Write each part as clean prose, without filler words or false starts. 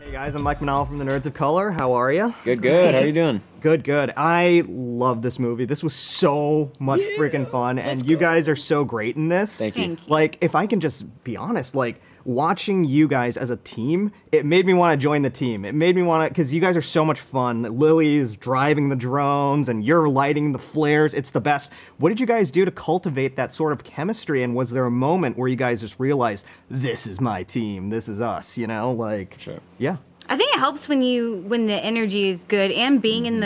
Hey guys, I'm Mike Manal from the Nerds of Color. How are you? Good, good. How are you doing? Good, good. I love this movie. This was so much freaking fun, and you guys are so great in this. Thank you. Like, if I can just be honest, like, watching you guys as a team, it made me want to join the team. It made me want to, because you guys are so much fun. Lily's driving the drones, and you're lighting the flares. It's the best. What did you guys do to cultivate that sort of chemistry, and was there a moment where you guys just realized, this is my team, this is us, you know? Like, sure. Yeah. I think it helps when the energy is good, and being in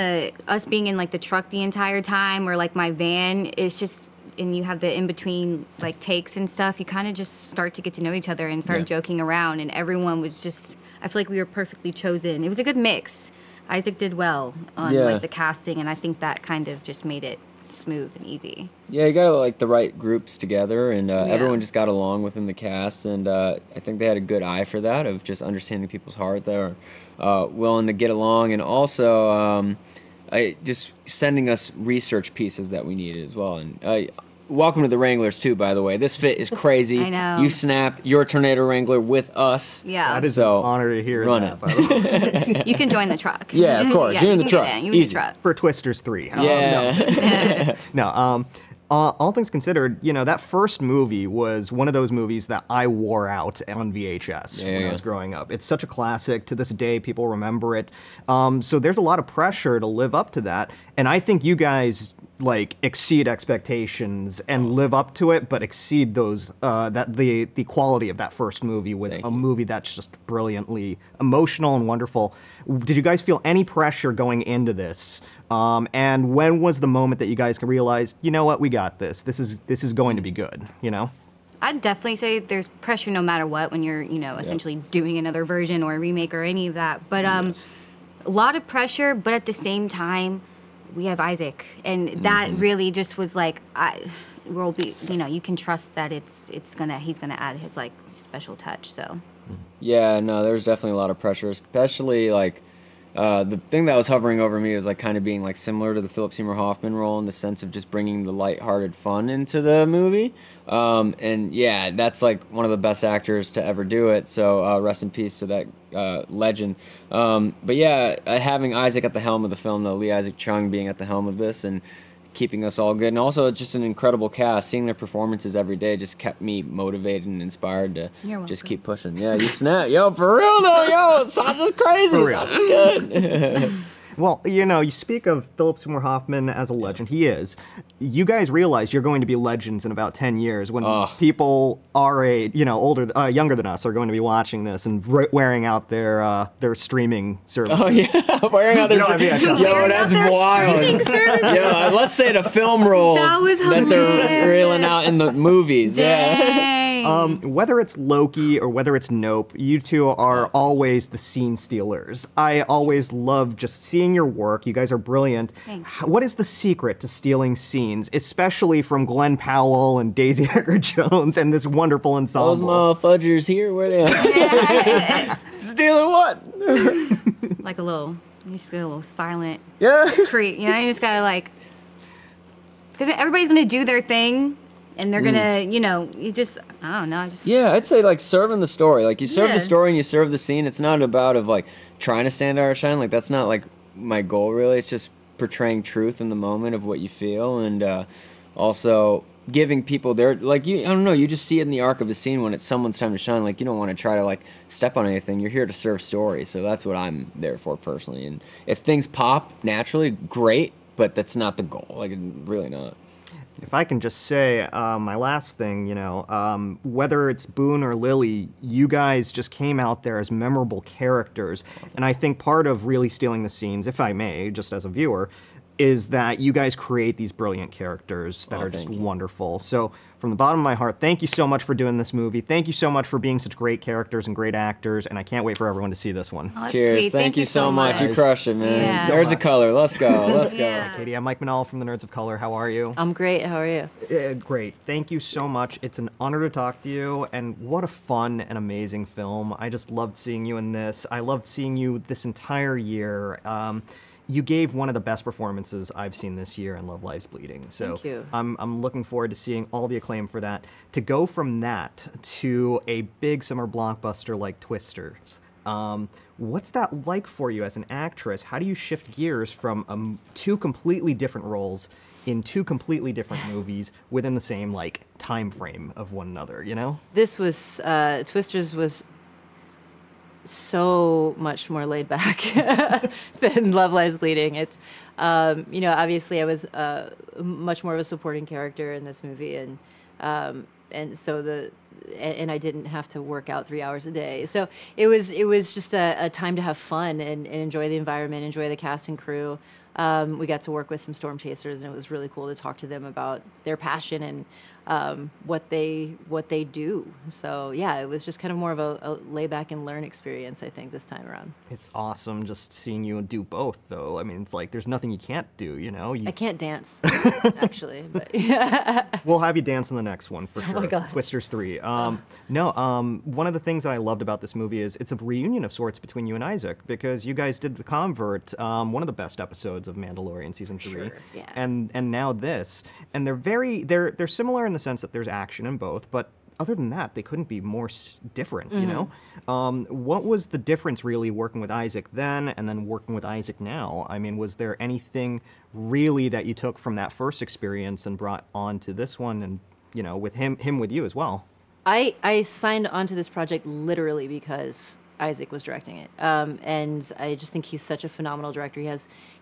us being in like the truck the entire time, or like my van is just, and you have the in between like takes and stuff. You kind of just start to get to know each other and start joking around, and everyone was just. I feel like we were perfectly chosen. It was a good mix. Isaac did well on like the casting, and I think that kind of just made it smooth and easy. Yeah, you got like the right groups together, and everyone just got along within the cast, and I think they had a good eye for that, of just understanding people's heart. They were willing to get along, and also just sending us research pieces that we needed as well. And welcome to the Wranglers too, by the way. This fit is crazy. I know. You snapped your Tornado Wrangler with us. Yeah. That is an honor to hear that, by the way. You can join the truck. Yeah, of course. You're in the truck. You in the truck. For Twisters 3. Yeah. No, all things considered, you know, that first movie was one of those movies that I wore out on VHS when I was growing up. It's such a classic. To this day, people remember it. So there's a lot of pressure to live up to that. And I think you guys, like, exceed expectations and live up to it, but exceed those, the quality of that first movie with a movie that's just brilliantly emotional and wonderful. Did you guys feel any pressure going into this? And when was the moment that you guys realized, you know what, we got this. This is going to be good, you know? I'd definitely say there's pressure no matter what when you're, you know, essentially doing another version or a remake or any of that. But a lot of pressure, but at the same time, we have Isaac, and that really just was like, we'll be, you know, you can trust that he's gonna add his like special touch. So. Yeah, no, there's definitely a lot of pressure, especially like. The thing that was hovering over me was like kind of being like similar to the Philip Seymour Hoffman role, in the sense of just bringing the lighthearted fun into the movie. And yeah, that's like one of the best actors to ever do it. So rest in peace to that legend. But yeah, having Isaac at the helm of the film, though, Lee Isaac Chung being at the helm of this and keeping us all good, and also it's just an incredible cast. Seeing their performances every day just kept me motivated and inspired to just keep pushing. Yeah, you snap. Yo, for real though, yo, Sasha's crazy. For real. Sasha's good. Well, you know, you speak of Philip Seymour Hoffman as a legend. He is. You guys realize you're going to be legends in about 10 years when people our age, you know, younger than us, are going to be watching this and wearing out their streaming services. Oh yeah, wearing out their yo, that's wild. Yo, let's say the film roles that they're reeling out in the movies. Yeah. Whether it's Loki or whether it's Nope, you two are always the scene stealers. I always love just seeing your work. You guys are brilliant. Thanks. What is the secret to stealing scenes, especially from Glen Powell and Daisy Edgar-Jones and this wonderful ensemble? Those motherfuckers here, where they are? Stealing what? It's like you just get a little silent. Yeah. Creep. You know, you just gotta like, because everybody's gonna do their thing. And they're gonna, you know, I don't know, yeah, I'd say like serving the story. Like you serve the story and you serve the scene. It's not about like trying to stand out or shine. Like that's not like my goal really. It's just portraying truth in the moment of what you feel, and also giving people their like I don't know. You just see it in the arc of the scene when it's someone's time to shine. Like you don't want to try to like step on anything. You're here to serve story. So that's what I'm there for personally. And if things pop naturally, great. But that's not the goal. Like really not. If I can just say, my last thing, you know, whether it's Boone or Lily, you guys just came out there as memorable characters. And I think part of really stealing the scenes, if I may, just as a viewer, is that you guys create these brilliant characters that are just wonderful. So from the bottom of my heart, thank you so much for doing this movie. Thank you so much for being such great characters and great actors, and I can't wait for everyone to see this one. Oh, cheers. Sweet. Thank you so much. You crushed it, man. Yeah. Nerds of Color. Let's go. Let's go. Katie, I'm Mike Manal from the Nerds of Color. How are you? I'm great. How are you? Great. Thank you so much. It's an honor to talk to you, and what a fun and amazing film. I just loved seeing you in this. I loved seeing you this entire year. You gave one of the best performances I've seen this year in Love Lies Bleeding. So thank you. I'm looking forward to seeing all the acclaim for that. To go from that to a big summer blockbuster like Twisters, What's that like for you as an actress? How do you shift gears from two completely different roles in two completely different movies within the same like time frame of one another, you know? This was Twisters was so much more laid back than Love Lies Bleeding. It's you know, obviously I was much more of a supporting character in this movie, and so and I didn't have to work out 3 hours a day. So it was just a time to have fun and enjoy the environment, enjoy the cast and crew. We got to work with some storm chasers, and it was really cool to talk to them about their passion and what they do. So yeah, it was just kind of more of a lay back and learn experience, I think, this time around. It's awesome just seeing you do both, though. I mean, it's like there's nothing you can't do, you know? I can't dance, actually. But yeah. We'll have you dance in the next one for sure. Oh my God. Twisters 3. One of the things that I loved about this movie is it's a reunion of sorts between you and Isaac, because you guys did The Convert, one of the best episodes of Mandalorian season 3, Sure, yeah. and now this, and they're similar in the sense that there's action in both, but other than that, they couldn't be more different, you know? What was the difference really working with Isaac then and then working with Isaac now? I mean, was there anything really that you took from that first experience and brought on to this one, and, you know, with him with you as well? I signed onto this project literally because Isaac was directing it, and I just think he's such a phenomenal director.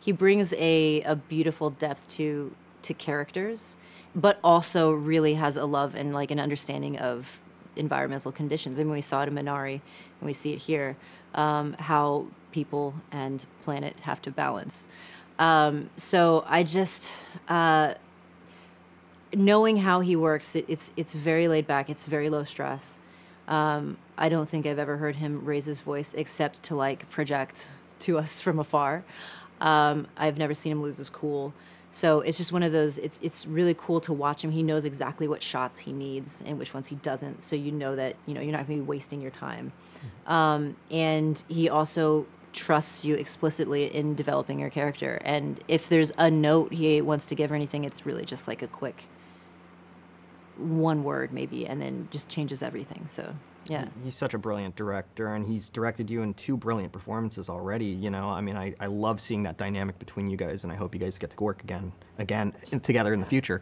He brings a beautiful depth to characters, but also really has a love and like an understanding of environmental conditions. I mean, we saw it in Minari, and we see it here, how people and planet have to balance. So I just knowing how he works, it's very laid back. It's very low stress. I don't think I've ever heard him raise his voice except to like project to us from afar. I've never seen him lose his cool. So it's just one of those, it's really cool to watch him. He knows exactly what shots he needs and which ones he doesn't. So you know that, you know, you're not going to be wasting your time. And he also trusts you explicitly in developing your character. And if there's a note he wants to give or anything, it's really just like a quick one word maybe, and then just changes everything. So yeah, he's such a brilliant director, and he's directed you in 2 brilliant performances already, you know? I mean, I love seeing that dynamic between you guys, and I hope you guys get to work again together in the future.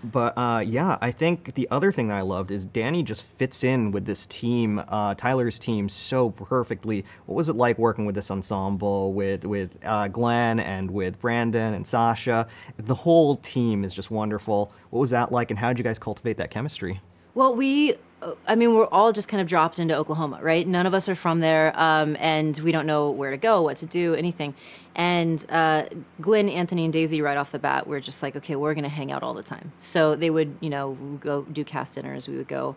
But yeah, I think the other thing that I loved is Danny just fits in with this team, Tyler's team, so perfectly. What was it like working with this ensemble with Glenn and with Brandon and Sasha? The whole team is just wonderful. What was that like, and how did you guys cultivate that chemistry? Well, we're all just kind of dropped into Oklahoma, right? None of us are from there, and we don't know where to go, what to do, anything. And Glenn, Anthony, and Daisy, right off the bat, were just like, okay, we're going to hang out all the time. So they would, you know, go do cast dinners. We would go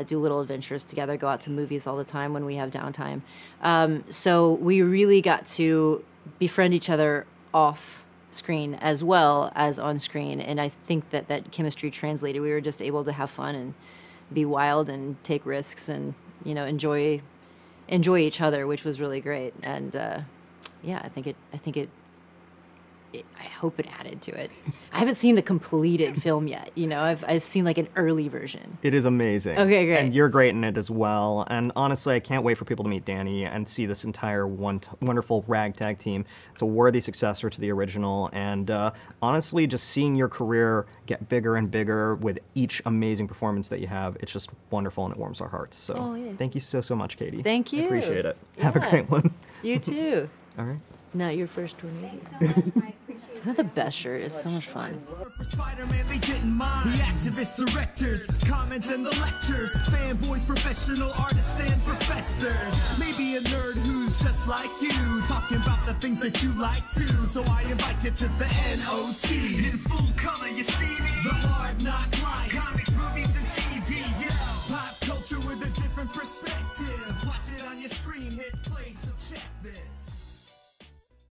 do little adventures together, go out to movies all the time when we have downtime. So we really got to befriend each other off screen as well as on screen. And I think that chemistry translated. We were just able to have fun and be wild and take risks and, you know, enjoy each other, which was really great. And yeah, I hope it added to it. I haven't seen the completed film yet. You know, I've seen like an early version. It is amazing. Okay, great. And you're great in it as well. And honestly, I can't wait for people to meet Danny and see this entire wonderful ragtag team. It's a worthy successor to the original. And honestly, just seeing your career get bigger and bigger with each amazing performance that you have, it's just wonderful, and it warms our hearts. So thank you so much, Katy. Thank you. I appreciate it. Yeah. Have a great one. You too. All right. No, your first tornado. Isn't that the best shirt? It's so much fun. For Spider-Man, they didn't mind. The activists, directors, comments and the lectures, fanboys, professional artists and professors. Maybe a nerd who's just like you, talking about the things that you like too. So I invite you to the NOC. In full color, you see me. The Hard Knock